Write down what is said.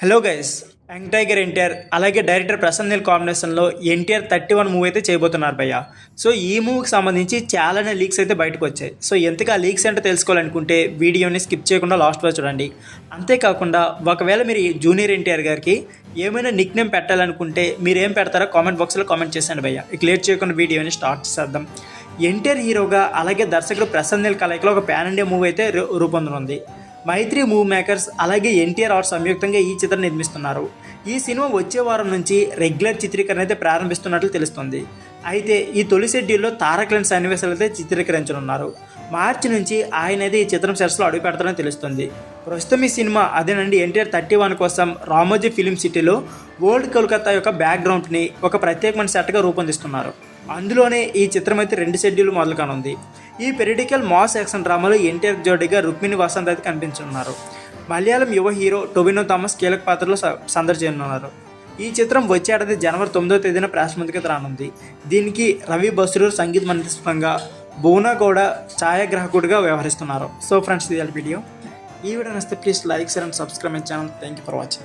Hello guys, young tiger NTR అలాగే director Prashanth Neel కాంబినేషన్లో NTR 31 movie అయితే చేయబోతున్నారు భయ్య. సో ఈ మూవీకి సంబంధించి చాలానే లీక్స్ అయితే బయటకు వచ్చాయి. సో ఎంతగా ఆ లీక్స్ ఏంటో తెలుసుకోవాలనుకుంటే వీడియోని స్కిప్ చేయకుండా లాస్ట్ వరకు చూడండి. అంతేకాకుండా ఒకవేళ మీరు జూనియర్ ఎన్టీఆర్ గారికి ఏమైనా నిక్ నేమ్ పెట్టాలనుకుంటే మీరు ఏం పెడతారో కామెంట్ బాక్స్లో కామెంట్ చేయండి భయ్య. ఇక లేట్ చేయకుండా వీడియోని స్టార్ట్ చేద్దాం. ఎన్టీఆర్ హీరోగా అలాగే దర్శకుడు ప్రశాంత్ నీల్ కలయికలో ఒక పాన్ ఇండియా మూవీ అయితే రూపొందనుంది. మైత్రి మూవీ మేకర్స్ అలాగే ఎన్టీఆర్ ఆర్ట్స్ సంయుక్తంగా ఈ చిత్రం నిర్మిస్తున్నారు. ఈ సినిమా వచ్చే వారం నుంచి రెగ్యులర్ చిత్రీకరణ అయితే ప్రారంభిస్తున్నట్లు తెలుస్తుంది. అయితే ఈ తొలి షెడ్యూల్లో తారక్ సన్నివేశాలు అయితే చిత్రీకరించనున్నారు. మార్చి నుంచి ఆయన అయితే ఈ చిత్రం సెట్స్లో అడుగు పెడతారని తెలుస్తుంది. ప్రస్తుతం ఈ సినిమా అదేనండి ఎన్టీఆర్ 31 కోసం రామోజీ ఫిలిం సిటీలో ఓల్డ్ కోల్కతా యొక్క బ్యాక్గ్రౌండ్ని ఒక ప్రత్యేకమైన సెట్గా రూపొందిస్తున్నారు. అందులోనే ఈ చిత్రం అయితే 2 షెడ్యూల్ మొదలు కానుంది. ఈ పెరిడికల్ మాస్ యాక్షన్ డ్రామాలో ఎన్టీఆర్ జోడీగా రుక్మిణి వసంత్ అయితే కనిపించనున్నారు. మలయాళం యువ హీరో టొవినో థామస్ కీలక పాత్రలో సందడి చేయనున్నారు. ఈ చిత్రం వచ్చే ఏడాది జనవరి 9వ తేదీన ప్రారంభిక రానుంది. దీనికి రవి బస్రూర్ సంగీత మంత్రిత్వంగా బోనా గౌడ ఛాయాగ్రాహకుడిగా వ్యవహరిస్తున్నారు. సో ఫ్రెండ్స్, ఇది వీడియో. ఈ వీడియో నచ్చితే please like, share and subscribe my channel. Thank you for watching.